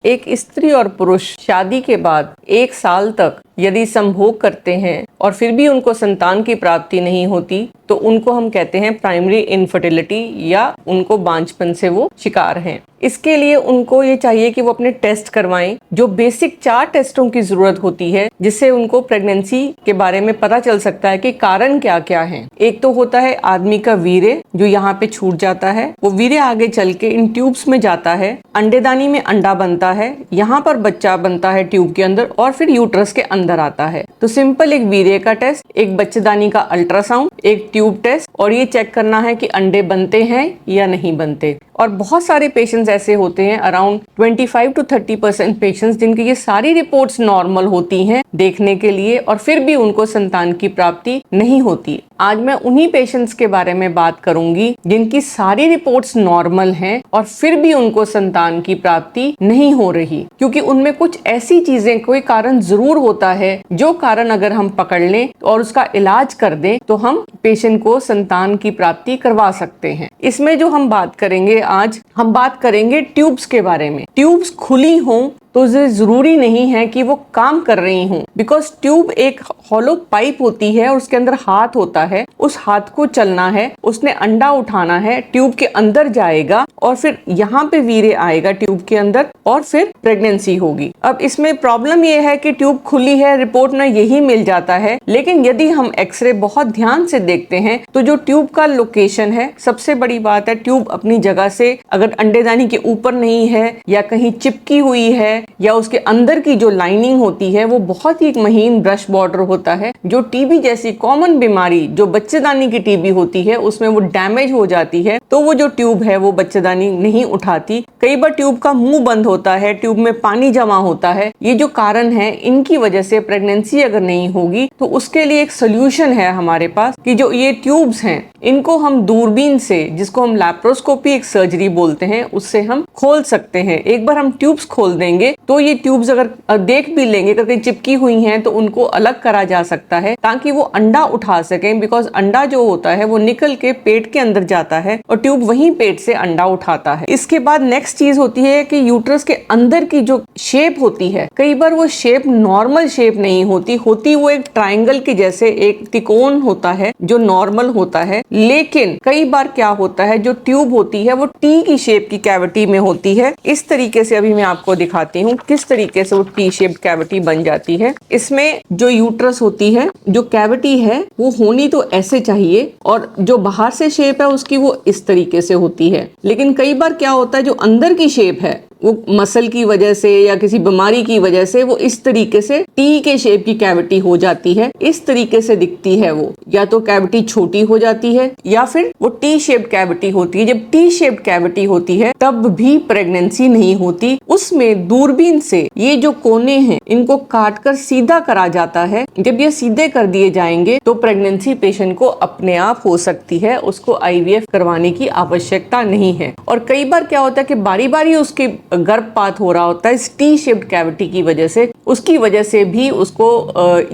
एक स्त्री और पुरुष शादी के बाद 1 साल तक यदि संभोग करते हैं और फिर भी उनको संतान की प्राप्ति नहीं होती तो उनको हम कहते हैं प्राइमरी इनफर्टिलिटी या उनको बांझपन से वो शिकार हैं। इसके लिए उनको ये चाहिए कि वो अपने टेस्ट करवाएं, जो बेसिक 4 टेस्टों की जरूरत होती है जिससे उनको प्रेगनेंसी के बारे में पता चल सकता है कि कारण क्या क्या है। एक तो होता है आदमी का वीर्य, जो यहाँ पे छूट जाता है, वो वीर्य आगे चल के इन ट्यूब्स में जाता है, अंडेदानी में अंडा बनता है, यहाँ पर बच्चा बनता है ट्यूब के अंदर और फिर यूट्रस के अंदर आता है। तो सिंपल एक वीर्य का टेस्ट, एक बच्चेदानी का अल्ट्रासाउंड, एक ट्यूब टेस्ट और ये चेक करना है कि अंडे बनते हैं या नहीं बनते। और बहुत सारे पेशेंट्स ऐसे होते हैं, अराउंड 25 to 30% पेशेंट्स, जिनकी ये सारी रिपोर्ट्स नॉर्मल होती हैं देखने के लिए और फिर भी उनको संतान की प्राप्ति नहीं होती। आज मैं उन्हीं पेशेंट्स के बारे में बात करूंगी जिनकी सारी रिपोर्ट्स नॉर्मल हैं और फिर भी उनको संतान की प्राप्ति नहीं हो रही, क्योंकि उनमें कुछ ऐसी चीजें, कोई कारण जरूर होता है जो कारण अगर हम पकड़ लें और उसका इलाज कर दें तो हम पेशेंट को संतान की प्राप्ति करवा सकते हैं। इसमें जो हम बात करेंगे, आज हम बात करेंगे ट्यूब्स के बारे में। ट्यूब्स खुली हों तो जरूरी नहीं है कि वो काम कर रही हूँ, बिकॉज ट्यूब एक हॉलो पाइप होती है और उसके अंदर हाथ होता है, उस हाथ को चलना है, उसने अंडा उठाना है, ट्यूब के अंदर जाएगा और फिर यहाँ पे वीर्य आएगा ट्यूब के अंदर और फिर प्रेगनेंसी होगी। अब इसमें प्रॉब्लम ये है कि ट्यूब खुली है, रिपोर्ट में यही मिल जाता है, लेकिन यदि हम एक्सरे बहुत ध्यान से देखते हैं तो जो ट्यूब का लोकेशन है, सबसे बड़ी बात है ट्यूब अपनी जगह से अगर अंडेदानी के ऊपर नहीं है या कहीं चिपकी हुई है या उसके अंदर की जो लाइनिंग होती है वो बहुत ही एक महीन ब्रश बॉर्डर होता है, जो टीबी जैसी कॉमन बीमारी जो बच्चेदानी की टीबी होती है उसमें वो डैमेज हो जाती है, तो वो जो ट्यूब है वो बच्चेदानी नहीं उठाती। कई बार ट्यूब का मुंह बंद होता है, ट्यूब में पानी जमा होता है। ये जो कारण है, इनकी वजह से प्रेगनेंसी अगर नहीं होगी तो उसके लिए एक सोल्यूशन है हमारे पास कि जो ये ट्यूब्स हैं इनको हम दूरबीन से, जिसको हम लैप्रोस्कोपी एक सर्जरी बोलते हैं, उससे हम खोल सकते हैं। एक बार हम ट्यूब्स खोल देंगे तो ये ट्यूब्स अगर देख भी लेंगे, अगर कहीं चिपकी हुई हैं तो उनको अलग करा जा सकता है ताकि वो अंडा उठा सकें, बिकॉज अंडा जो होता है वो निकल के पेट के अंदर जाता है और ट्यूब वहीं पेट से अंडा उठाता है। इसके बाद नेक्स्ट चीज होती है कि यूट्रस के अंदर की जो शेप होती है, कई बार वो शेप नॉर्मल शेप नहीं होती, वो एक ट्राइंगल की जैसे एक त्रिकोण होता है जो नॉर्मल होता है, लेकिन कई बार क्या होता है जो ट्यूब होती है वो टी की शेप की कैविटी में होती है। इस तरीके से अभी मैं आपको दिखाती हूँ किस तरीके से वो टी शेप्ड कैविटी बन जाती है। इसमें जो यूट्रस होती है, जो कैविटी है वो होनी तो ऐसे चाहिए और जो बाहर से शेप है उसकी वो इस तरीके से होती है, लेकिन कई बार क्या होता है जो अंदर की शेप है वो मसल की वजह से या किसी बीमारी की वजह से वो इस तरीके से टी के शेप की कैविटी हो जाती है। इस तरीके से दिखती है वो, या तो कैविटी छोटी हो जाती है या फिर वो टी शेप्ड कैविटी होती है। जब टी शेप्ड कैविटी होती है तब भी प्रेगनेंसी नहीं होती। उसमें दूरबीन से ये जो कोने हैं इनको काटकर सीधा करा जाता है। जब ये सीधे कर दिए जाएंगे तो प्रेगनेंसी पेशेंट को अपने आप हो सकती है, उसको आईवीएफ करवाने की आवश्यकता नहीं है। और कई बार क्या होता है कि बारी बारी उसके गर्भपात हो रहा होता है इस टी शेप्ड कैविटी की वजह से, उसकी वजह से भी उसको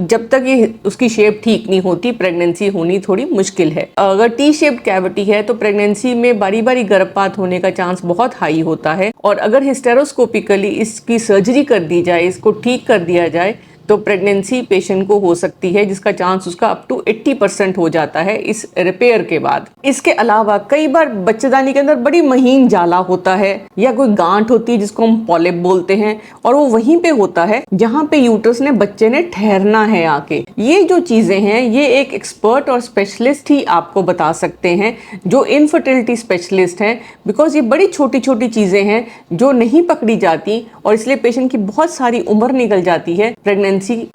जब तक ये उसकी शेप ठीक नहीं होती प्रेगनेंसी होनी थोड़ी मुश्किल है। अगर टी शेप्ड कैविटी है तो प्रेगनेंसी में बारी बारी गर्भपात होने का चांस बहुत हाई होता है, और अगर हिस्टेरोस्कोपिकली इसकी सर्जरी कर दी जाए, इसको ठीक कर दिया जाए तो प्रेगनेंसी पेशेंट को हो सकती है, जिसका चांस उसका अप टू 80% हो जाता है इस रिपेयर के बाद। इसके अलावा कई बार बच्चेदानी के अंदर बड़ी महीन जाला होता है या कोई गांठ होती है जिसको हम पॉलिप बोलते हैं, और वो वहीं पे होता है जहां पे यूट्रस ने, बच्चे ने ठहरना है आके। ये जो चीजें हैं ये एक एक्सपर्ट और स्पेशलिस्ट ही आपको बता सकते हैं, जो इनफर्टिलिटी स्पेशलिस्ट हैं, बिकॉज ये बड़ी छोटी छोटी चीजें हैं जो नहीं पकड़ी जाती और इसलिए पेशेंट की बहुत सारी उम्र निकल जाती है प्रेगनेंसी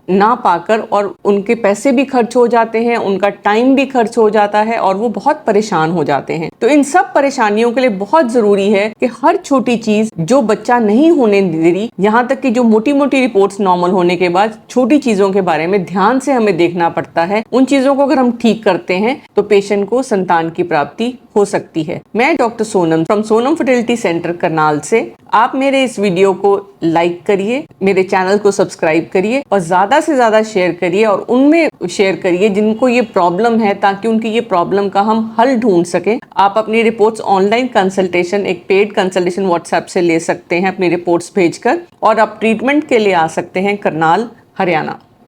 ना पाकर, और उनके पैसे भी खर्च हो जाते हैं, उनका टाइम भी खर्च हो जाता है और वो बहुत परेशान हो जाते हैं। तो इन सब परेशानियों के लिए बहुत जरूरी है कि हर छोटी चीज जो बच्चा नहीं होने दे रही, यहाँ तक कि जो मोटी मोटी रिपोर्ट्स नॉर्मल होने के बाद छोटी चीजों के बारे में ध्यान से हमें देखना पड़ता है। उन चीजों को अगर हम ठीक करते हैं तो पेशेंट को संतान की प्राप्ति हो सकती है। मैं doctor Sonam from Sonam fertility centre Karnal से। आप मेरे इस वीडियो को लाइक करिए, मेरे चैनल को सब्सक्राइब करिए और ज़्यादा से ज़्यादा शेयर करिए और उनमें शेयर करिए जिनको ये प्रॉब्लम है, ताकि उनकी ये प्रॉब्लम का हम हल ढूंढ सकें। आप अपनी रिपोर्ट्स ऑनलाइन कंसल्टेशन, एक पेड कंसल्टेशन व्हाट्सएप से ले सकते हैं अपनी रिपोर्ट्स भेजकर, और आप ट्रीटमेंट के लिए आ सकते हैं करनाल, हरियाणा।